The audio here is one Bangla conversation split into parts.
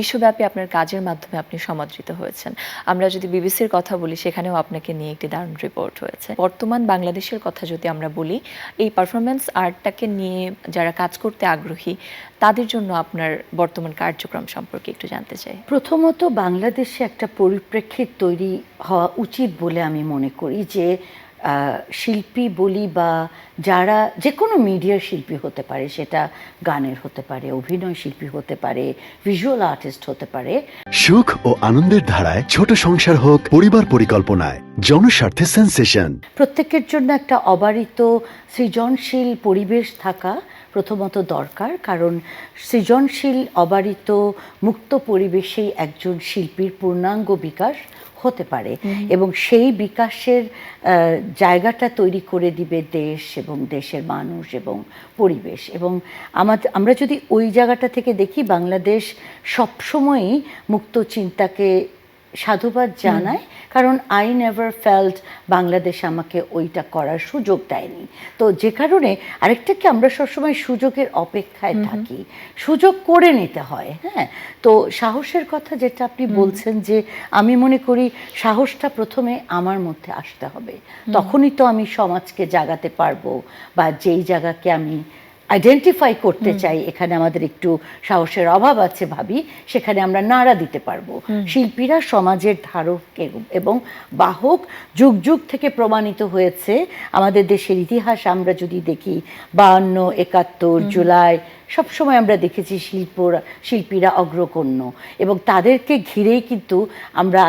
বিশ্বব্যাপী আপনার কাজের মাধ্যমে আপনি সমাদৃত হয়েছেন। আমরা যদি বিবিসির কথা বলি সেখানেও আপনাকে নিয়ে একটি দারুণ রিপোর্ট হয়েছে। বর্তমান বাংলাদেশের কথা যদি আমরা বলি, এই পারফরম্যান্স আর্টটাকে নিয়ে যারা কাজ করতে আগ্রহী তাদের জন্য আপনার বর্তমান কার্যক্রম সম্পর্কে একটু জানতে চাই। প্রথমত বাংলাদেশে একটা পরিপ্রেক্ষিত তৈরি হওয়া উচিত বলে আমি মনে করি যে শিল্পী বলি বা যারা যে কোনো মিডিয়ার শিল্পী হতে পারে, সেটা গানের হতে পারে, অভিনয় শিল্পী হতে পারে, ভিজুয়াল আর্টিস্ট হতে পারে। সুখ ও আনন্দের ধারায় ছোট সংসার হোক পরিবার পরিকল্পনায়, জনস্বার্থে সেন্সেশন। প্রত্যেকের জন্য একটা অবারিত সৃজনশীল পরিবেশ থাকা প্রথমত দরকার, কারণ সৃজনশীল অবারিত মুক্ত পরিবেশেই একজন শিল্পীর পূর্ণাঙ্গ বিকাশ হতে পারে এবং সেই বিকাশের জায়গাটা তৈরি করে দিবে দেশ এবং দেশের মানুষ এবং পরিবেশ। এবং আমরা যদি ওই জায়গাটা থেকে দেখি, বাংলাদেশ সবসময়ই মুক্ত চিন্তাকে সাধুবাদ জানায়, কারণ আই নেভার ফেল্ট বাংলাদেশ আমাকে ওইটা করার সুযোগ দেয়নি। তো যে কারণে আরেকটা কি, আমরা সবসময় সুযোগের অপেক্ষায় থাকি, সুযোগ করে নিতে হয়। হ্যাঁ, তো সাহসের কথা যেটা আপনি বলছেন, যে আমি মনে করি সাহসটা প্রথমে আমার মধ্যে আসতে হবে, তখনই তো আমি সমাজকে জাগাতে পারবো, বা যেই জায়গাকে আমি আইডেন্টিফাই করতে চাই এখানে আমাদের একটু সাহসের অভাব আছে ভাবি, সেখানে আমরা নাড়া দিতে পারবো। শিল্পীরা সমাজের ধারক এবং বাহক, যুগ যুগ থেকে প্রমাণিত হয়েছে। আমাদের দেশের ইতিহাস আমরা যদি দেখি, 52, 71, জুলাই, সবসময় আমরা দেখেছি শিল্পীরা অগ্রগণ্য, এবং তাদেরকে ঘিরেই কিন্তু আমরা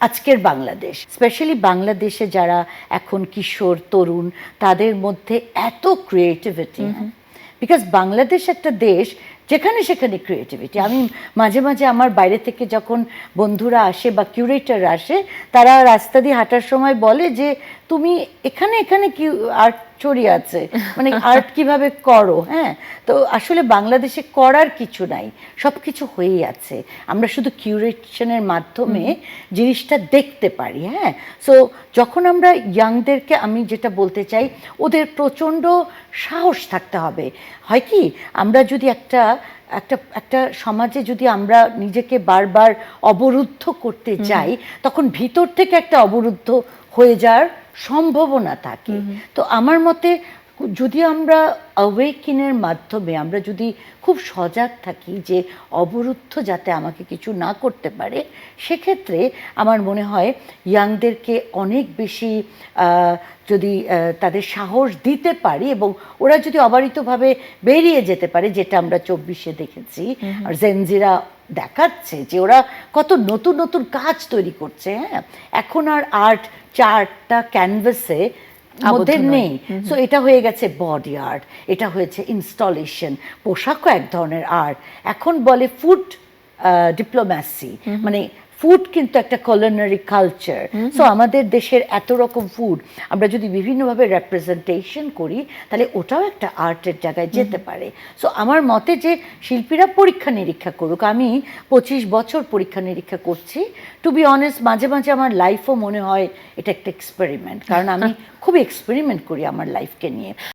আজকের বাংলাদেশ, স্পেশালি বাংলাদেশে যারা এখন কিশোর তরুণ, তাদের মধ্যে এত ক্রিয়েটিভিটি, বিকজ বাংলাদেশ একটা দেশ যেখানে সেখানে ক্রিয়েটিভিটি। আমি মাঝে মাঝে আমার বাইরে থেকে যখন বন্ধুরা আসে বা কিউরেটর আসে, তারা রাস্তা দিয়ে হাঁটার সময় বলে যে তুমি এখানে এখানে কি আর্ট ছড়িয়ে আছে, মানে আর্ট কিভাবে করো। হ্যাঁ, তো আসলে বাংলাদেশে করার কিছু নাই, সব কিছু হয়েই আছে, আমরা শুধু কিউরেশনের মাধ্যমে জিনিসটা দেখতে পারি। হ্যাঁ, সো যখন আমরা ইয়াংদেরকে, আমি যেটা বলতে চাই, ওদের প্রচণ্ড সাহস থাকতে হবে। হয় কি, আমরা যদি একটা সমাজে যদি আমরা নিজেকে বারবার অবরুদ্ধ করতে যাই, তখন ভিতর থেকে একটা অবরুদ্ধ হয়ে যাওয়ার সম্ভাবনা থাকে। তো আমার মতে যদি আমরা অ্যাওয়েকিনের মাধ্যমে আমরা যদি খুব সজাগ থাকি যে অবরুদ্ধ যাতে আমাকে কিছু না করতে পারে, সেক্ষেত্রে আমার মনে হয় ইয়াংদেরকে অনেক বেশি যদি তাদের সাহস দিতে পারি, এবং ওরা যদি অবারিতভাবে বেরিয়ে যেতে পারে, যেটা আমরা 24-এ দেখেছি, আর জেনজিরা দেখাচ্ছে যে ওরা কত নতুন নতুন কাজ তৈরি করছে। হ্যাঁ, এখন আর আর্ট 4টা ক্যানভাসে মধ্যে নেই। সো এটা হয়ে গেছে বডি আর্ট, এটা হয়েছে ইনস্টলেশন, পোশাকও এক ধরনের আর্ট। এখন বলে ফুড ডিপ্লোম্যাসি, মানে ফুড কিন্তু একটা কুলিনারি কালচার। সো আমাদের দেশের এত রকম ফুড আমরা যদি বিভিন্নভাবে রিপ্রেজেন্টেশন করি, তাহলে ওটাও একটা আর্টের জায়গায় যেতে পারে। সো আমার মতে যে শিল্পীরা পরীক্ষা নিরীক্ষা করুক। আমি 25 বছর পরীক্ষা নিরীক্ষা করছি। টু বি অনেস্ট, মাঝে মাঝে আমার লাইফও মনে হয় এটা একটা এক্সপেরিমেন্ট, কারণ আমি খুব এক্সপেরিমেন্ট করি আমার লাইফকে নিয়ে।